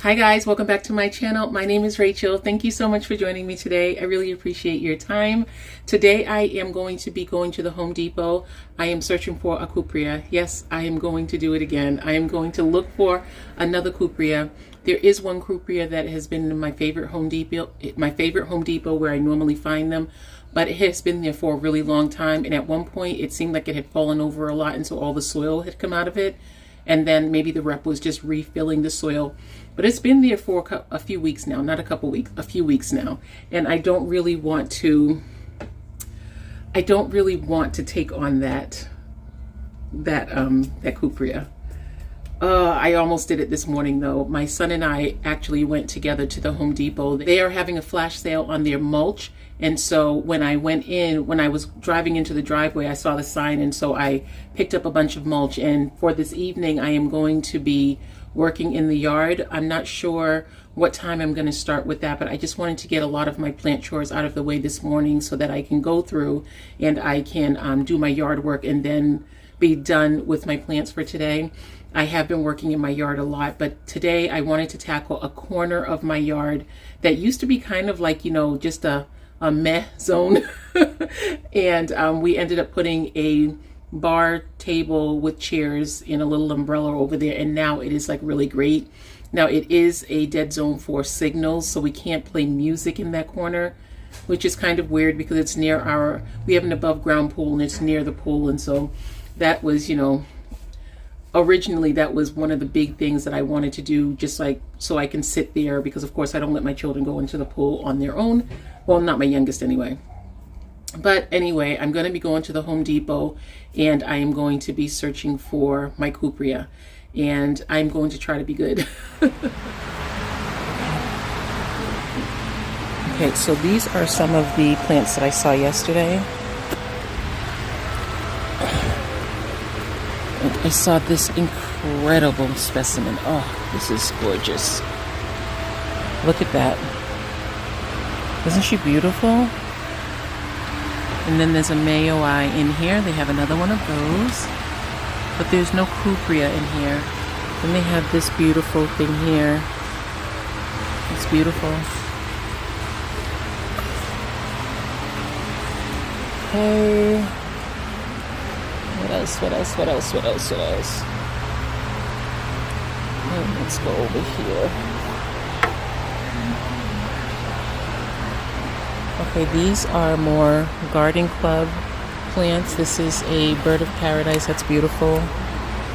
Hi guys, welcome back to my channel. My name is Rachel. Thank you so much for joining me today. I really appreciate your time. Today I am going to be going to the Home Depot. I am searching for a cuprea. Yes, I am going to do it again. I am going to look for another cuprea. There is one cuprea that has been in my favorite Home Depot where I normally find them, but it has been there for a really long time, and at one point it seemed like it had fallen over a lot, and so all the soil had come out of it, and then maybe the rep was just refilling the soil. But it's been there for a few weeks now, not a couple weeks, a few weeks now. And I don't really want to take on that cuprea. I almost did it this morning though. My son and I actually went together to the Home Depot. They are having a flash sale on their mulch. And so when I went in, when I was driving into the driveway, I saw the sign, and so I picked up a bunch of mulch. And for this evening, I am going to be working in the yard. I'm not sure what time I'm going to start with that, but I just wanted to get a lot of my plant chores out of the way this morning so that I can go through and I can do my yard work and then be done with my plants for today. I have been working in my yard a lot, but today I wanted to tackle a corner of my yard that used to be kind of like, just a meh zone. And we ended up putting a bar table with chairs and a little umbrella over there, and now it is like really great. Now it is a dead zone for signals, so we can't play music in that corner, which is kind of weird because it's near we have an above ground pool and it's near the pool. And so that was, originally that was one of the big things that I wanted to do, just like so I can sit there, because of course I don't let my children go into the pool on their own. Well, not my youngest anyway. But anyway, I'm going to be going to the Home Depot and I am going to be searching for my cuprea, and I'm going to try to be good. Okay, so these are some of the plants that I saw yesterday. I saw this incredible specimen. Oh, this is gorgeous. Look at that. Isn't she beautiful? And then there's a mayoi in here. They have another one of those. But there's no cuprea in here. Then they have this beautiful thing here. It's beautiful. Okay. What else? And let's go over here. Okay, these are more garden club plants. This is a bird of paradise. That's beautiful.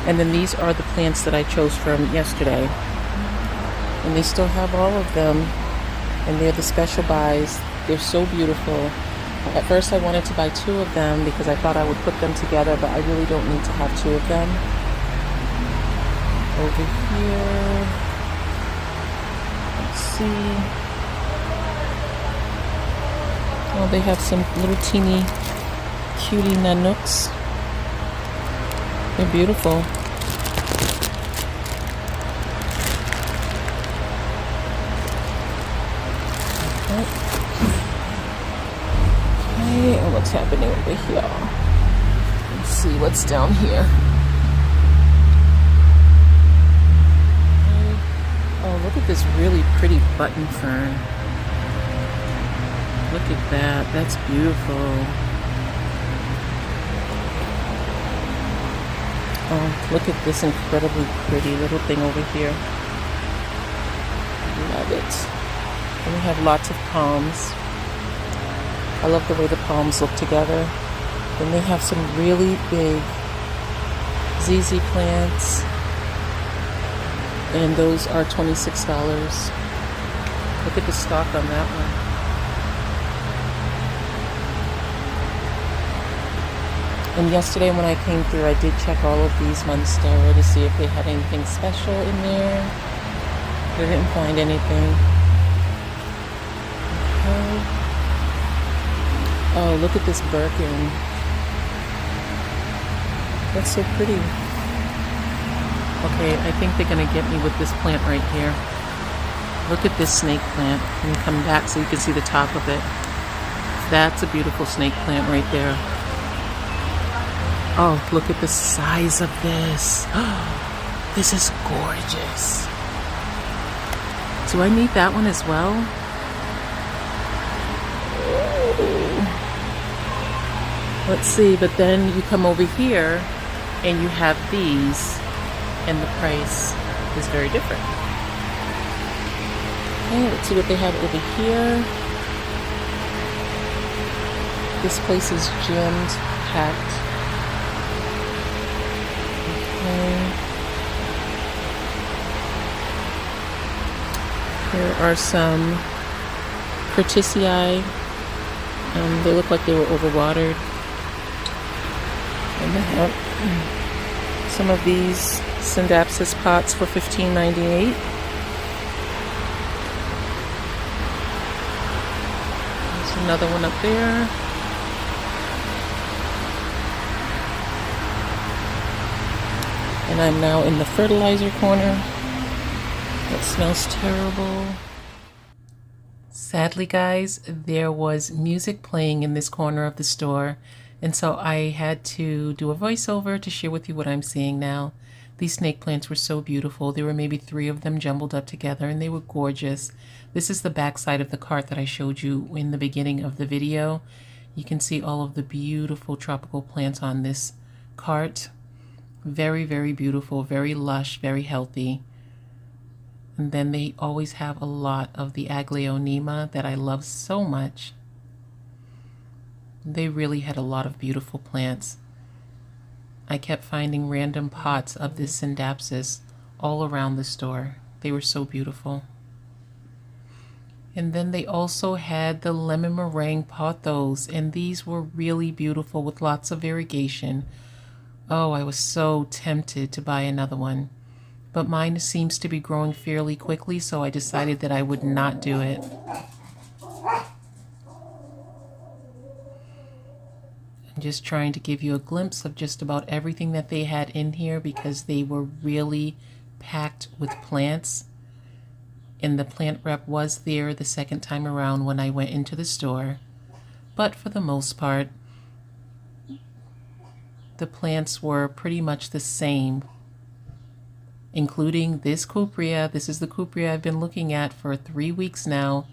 And then these are the plants that I chose from yesterday. And they still have all of them. And they're the special buys. They're so beautiful. At first I wanted to buy two of them because I thought I would put them together, but I really don't need to have two of them. Over here. Let's see. Oh, they have some little teeny cutie nanooks. They're beautiful. Okay, and what's happening over here? Let's see what's down here. Okay. Oh, look at this really pretty button fern. Look at that. That's beautiful. Oh, look at this incredibly pretty little thing over here. Love it. And we have lots of palms. I love the way the palms look together. Then they have some really big ZZ plants. And those are $26. Look at the stock on that one. And yesterday when I came through, I did check all of these monstera to see if they had anything special in there. I didn't find anything. Okay. Oh, look at this birkin. That's so pretty. Okay, I think they're going to get me with this plant right here. Look at this snake plant. Let me come back so you can see the top of it. That's a beautiful snake plant right there. Oh, look at the size of this. This is gorgeous. Do I need that one as well? Let's see, but then you come over here and you have these, and the price is very different. Okay, let's see what they have over here. This place is jammed, packed. Okay. Here are some Curtisii. They look like they were overwatered. And they have some of these scindapsus pots for $15.98. There's another one up there. And I'm now in the fertilizer corner. That smells terrible. Sadly, guys, there was music playing in this corner of the store, and so I had to do a voiceover to share with you what I'm seeing now. These snake plants were so beautiful. There were maybe 3 of them jumbled up together, and they were gorgeous. This is the back side of the cart that I showed you in the beginning of the video. You can see all of the beautiful tropical plants on this cart. Very, very beautiful, very lush, very healthy. And then they always have a lot of the aglaonema that I love so much. They really had a lot of beautiful plants. I kept finding random pots of this scindapsus all around the store. They were so beautiful. And then they also had the lemon meringue pothos, and these were really beautiful with lots of variegation. Oh, I was so tempted to buy another one, but mine seems to be growing fairly quickly, so I decided that I would not do it. I'm just trying to give you a glimpse of just about everything that they had in here because they were really packed with plants. And the plant rep was there the second time around when I went into the store. But for the most part, the plants were pretty much the same, including this cuprea. This is the cuprea I've been looking at for 3 weeks now,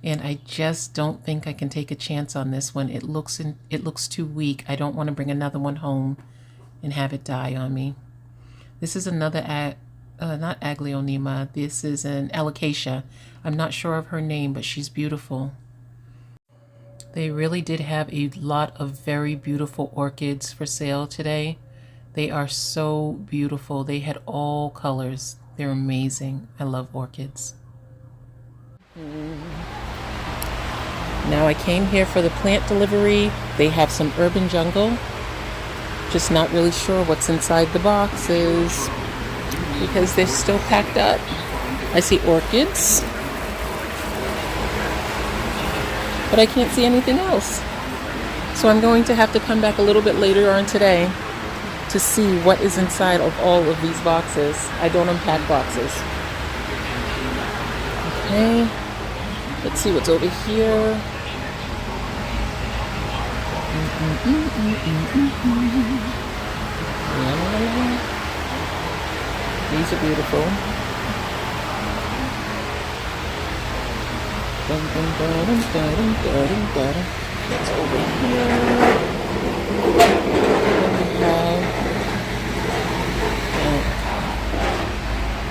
and I just don't think I can take a chance on this one. It looks too weak. I don't want to bring another one home and have it die on me. This is another not aglaonema. This is an alocasia. I'm not sure of her name, but she's beautiful. They really did have a lot of very beautiful orchids for sale today. They are so beautiful. They had all colors. They're amazing. I love orchids. Now I came here for the plant delivery. They have some urban jungle. Just not really sure what's inside the boxes because they're still packed up. I see orchids, but I can't see anything else. So I'm going to have to come back a little bit later on today to see what is inside of all of these boxes. I don't unpack boxes. Okay, let's see what's over here. These are beautiful. It's over here.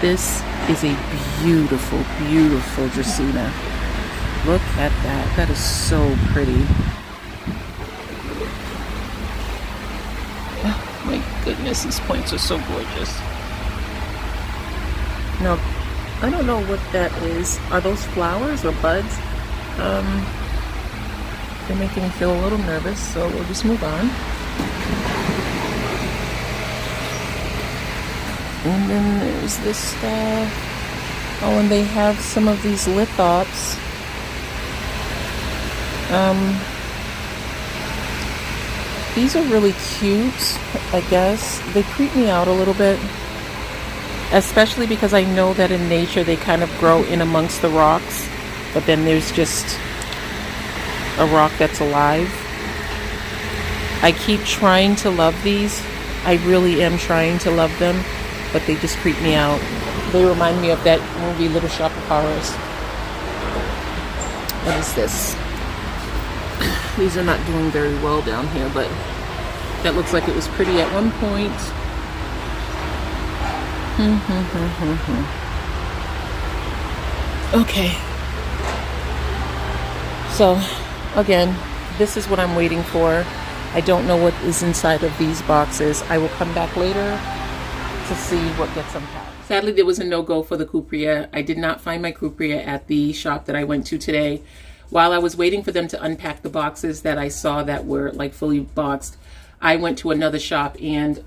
This is a beautiful, beautiful Dracaena. Look at that. That is so pretty. Oh my goodness, these plants are so gorgeous. Now, I don't know what that is. Are those flowers or buds? They're making me feel a little nervous, so we'll just move on. And then there's this stuff. Oh, and they have some of these lithops. These are really cute, I guess. They creep me out a little bit, especially because I know that in nature they kind of grow in amongst the rocks, but then there's just a rock that's alive. I keep trying to love these. I really am trying to love them, but they just creep me out. They remind me of that movie Little Shop of Horrors. What is this? These are not doing very well down here, but that looks like it was pretty at one point. Okay. So, again, this is what I'm waiting for. I don't know what is inside of these boxes. I will come back later to see what gets unpacked. Sadly, there was a no-go for the cupria. I did not find my cupria at the shop that I went to today. While I was waiting for them to unpack the boxes that I saw that were like fully boxed, I went to another shop, and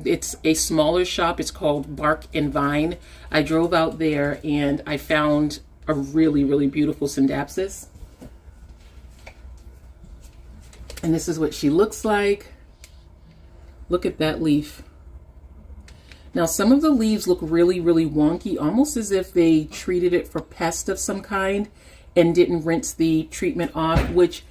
it's a smaller shop. It's called Barkandvine. I drove out there and I found a really, really beautiful scindapsus. And this is what she looks like. Look at that leaf. Now, some of the leaves look really, really wonky, almost as if they treated it for pest of some kind and didn't rinse the treatment off, which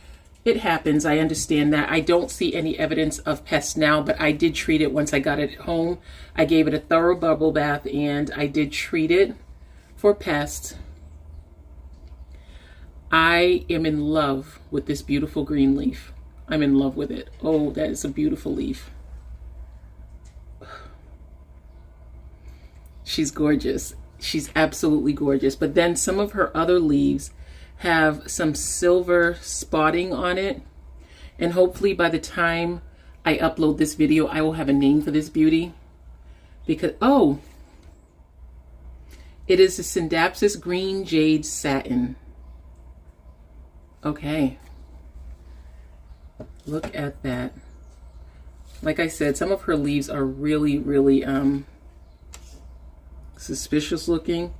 it happens. I understand that. I don't see any evidence of pests now, but I did treat it once I got it home. I gave it a thorough bubble bath and I did treat it for pests. I am in love with this beautiful green leaf. I'm in love with it. Oh, that is a beautiful leaf. She's gorgeous. She's absolutely gorgeous. But then some of her other leaves have some silver spotting on it. And hopefully by the time I upload this video, I will have a name for this beauty. Because, oh, it is a scindapsus green jade satin. Okay. Look at that. Like I said, some of her leaves are really, really suspicious looking,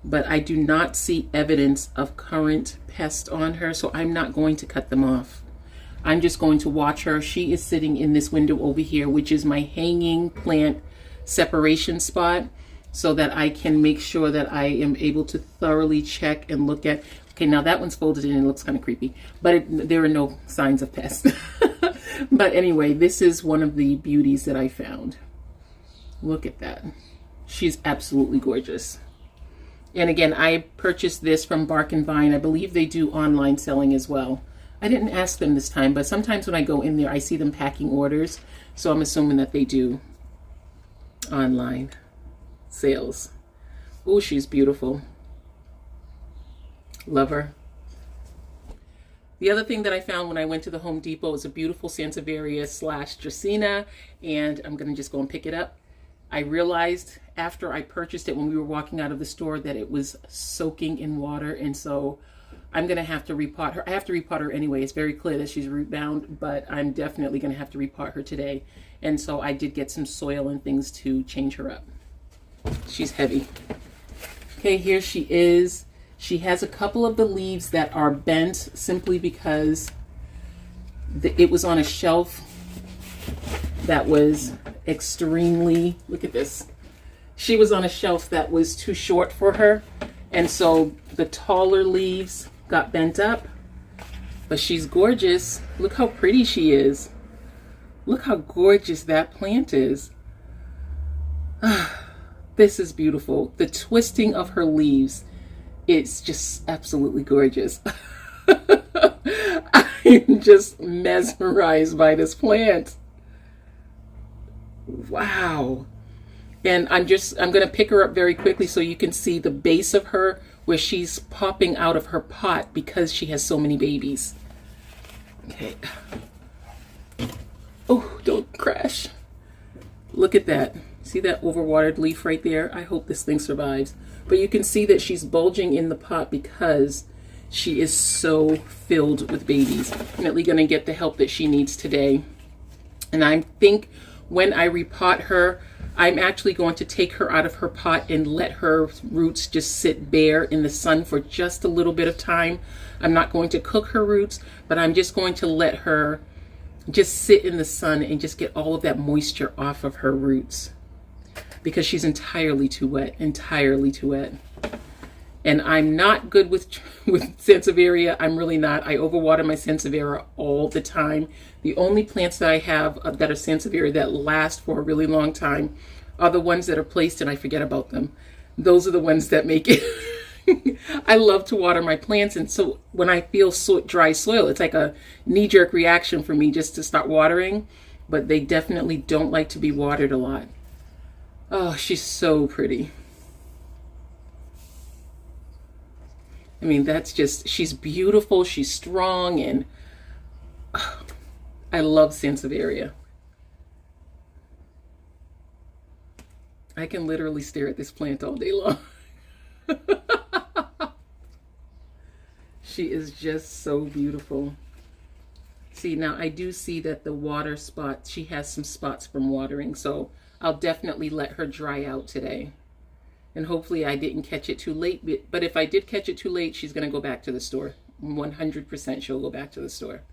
but I do not see evidence of current pest on her, so I'm not going to cut them off. I'm just going to watch her. She is sitting in this window over here, which is my hanging plant separation spot, so that I can make sure that I am able to thoroughly check and look at. Okay, now that one's folded in and it looks kind of creepy, but there are no signs of pest. But anyway, this is one of the beauties that I found. Look at that. She's absolutely gorgeous. And again, I purchased this from Barkandvine. I believe they do online selling as well. I didn't ask them this time, but sometimes when I go in there, I see them packing orders. So I'm assuming that they do online sales. Oh, she's beautiful. Love her. The other thing that I found when I went to the Home Depot is a beautiful Sansevieria / Dracaena, and I'm going to just go and pick it up. I realized after I purchased it when we were walking out of the store that it was soaking in water, and so I'm going to have to repot her. I have to repot her anyway. It's very clear that she's root bound, but I'm definitely going to have to repot her today. And so I did get some soil and things to change her up. She's heavy. Okay, here she is. She has a couple of the leaves that are bent simply because it was on a shelf that was extremely, look at this. She was on a shelf that was too short for her. And so the taller leaves got bent up, but she's gorgeous. Look how pretty she is. Look how gorgeous that plant is. This is beautiful. The twisting of her leaves, it's just absolutely gorgeous. I'm just mesmerized by this plant. Wow. And I'm going to pick her up very quickly so you can see the base of her where she's popping out of her pot because she has so many babies. Okay. Oh, don't crash. Look at that. See that overwatered leaf right there? I hope this thing survives. But you can see that she's bulging in the pot because she is so filled with babies. Definitely going to get the help that she needs today. And I think when I repot her, I'm actually going to take her out of her pot and let her roots just sit bare in the sun for just a little bit of time. I'm not going to cook her roots, but I'm just going to let her just sit in the sun and just get all of that moisture off of her roots because she's entirely too wet, entirely too wet. And I'm not good with Sansevieria. I'm really not. I overwater my Sansevieria all the time. The only plants that I have that are Sansevieria that last for a really long time are the ones that are placed and I forget about them. Those are the ones that make it. I love to water my plants, and so when I feel dry soil, it's like a knee-jerk reaction for me just to start watering, but they definitely don't like to be watered a lot. Oh, she's so pretty. I mean, that's just, she's beautiful, she's strong, and I love Sansevieria. I can literally stare at this plant all day long. She is just so beautiful. See, now I do see that the water spot, she has some spots from watering, so I'll definitely let her dry out today. And hopefully I didn't catch it too late, but if I did catch it too late, she's going to go back to the store. 100% she'll go back to the store.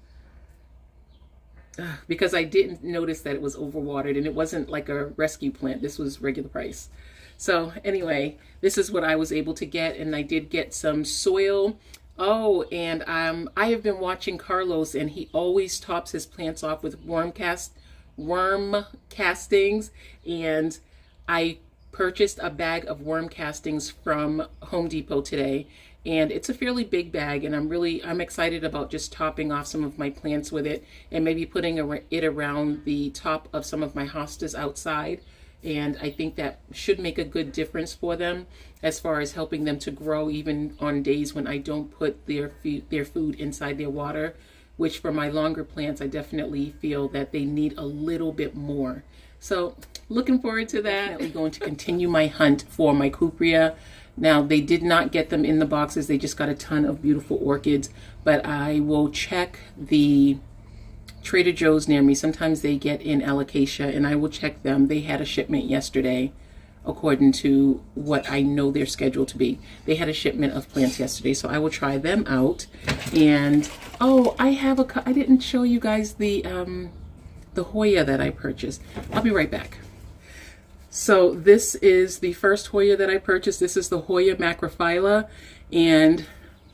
Because I didn't notice that it was overwatered, and it wasn't like a rescue plant. This was regular price. So anyway, this is what I was able to get, and I did get some soil. Oh, and I have been watching Carlos, and he always tops his plants off with worm castings, and I purchased a bag of worm castings from Home Depot today, and it's a fairly big bag, and I'm excited about just topping off some of my plants with it, and maybe putting it around the top of some of my hostas outside. And I think that should make a good difference for them as far as helping them to grow even on days when I don't put their food inside their water, which for my longer plants, I definitely feel that they need a little bit more. So looking forward to that. Definitely going to continue my hunt for my cuprea. Now, they did not get them in the boxes. They just got a ton of beautiful orchids, but I will check the Trader Joe's near me. Sometimes they get in alocasia, and I will check them. They had a shipment yesterday, according to what I know they're scheduled to be. They had a shipment of plants yesterday, so I will try them out. And oh, I didn't show you guys the hoya that I purchased. I'll be right back. So this is the first hoya that I purchased. This is the Hoya macrophylla, and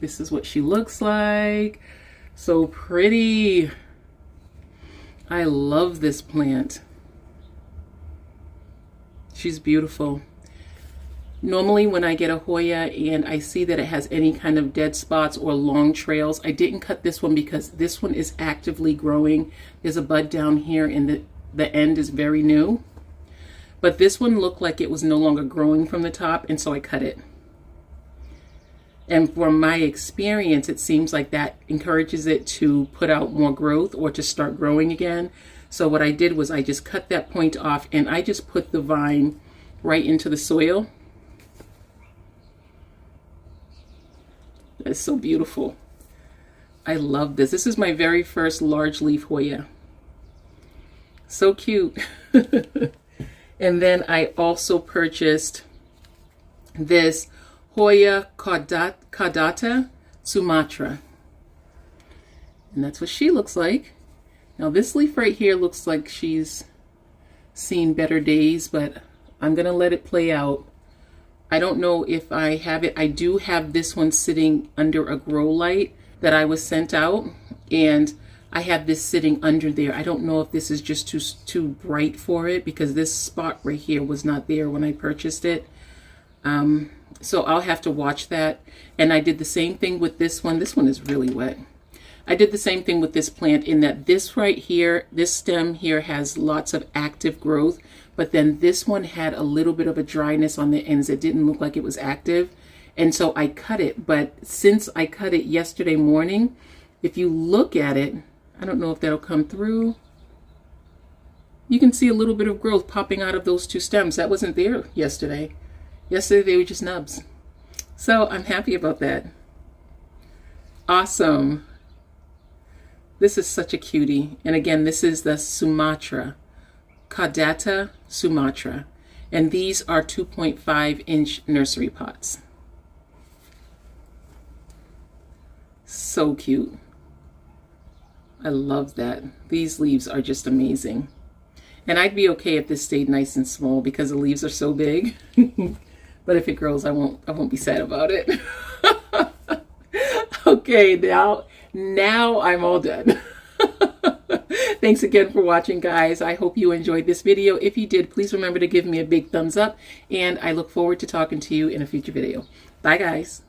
this is what she looks like. So pretty. I love this plant. She's beautiful. Normally when I get a hoya and I see that it has any kind of dead spots or long trails, I didn't cut this one because this one is actively growing. There's a bud down here, and the end is very new. But this one looked like it was no longer growing from the top, and so I cut it. And from my experience, it seems like that encourages it to put out more growth or to start growing again. So what I did was I just cut that point off, and I just put the vine right into the soil. That's so beautiful. I love this. This is my very first large leaf hoya. So cute. And then I also purchased this Hoya caudata Sumatra. And that's what she looks like. Now this leaf right here looks like she's seen better days, but I'm going to let it play out. I don't know if I have it. I do have this one sitting under a grow light that I was sent out, and I have this sitting under there. I don't know if this is just too bright for it, because this spot right here was not there when I purchased it. So I'll have to watch that. And I did the same thing with this one. This one is really wet. I did the same thing with this plant, in that this right here, this stem here has lots of active growth, but then this one had a little bit of a dryness on the ends. It didn't look like it was active. And so I cut it. But since I cut it yesterday morning, if you look at it, I don't know if that'll come through. You can see a little bit of growth popping out of those two stems. That wasn't there yesterday. Yesterday they were just nubs. So I'm happy about that. Awesome. This is such a cutie. And again, this is the Sumatra, Caudata Sumatra. And these are 2.5-inch nursery pots. So cute. I love that. These leaves are just amazing. And I'd be okay if this stayed nice and small because the leaves are so big. But if it grows, I won't be sad about it. Okay, now I'm all done. Thanks again for watching, guys. I hope you enjoyed this video. If you did, please remember to give me a big thumbs up, and I look forward to talking to you in a future video. Bye, guys.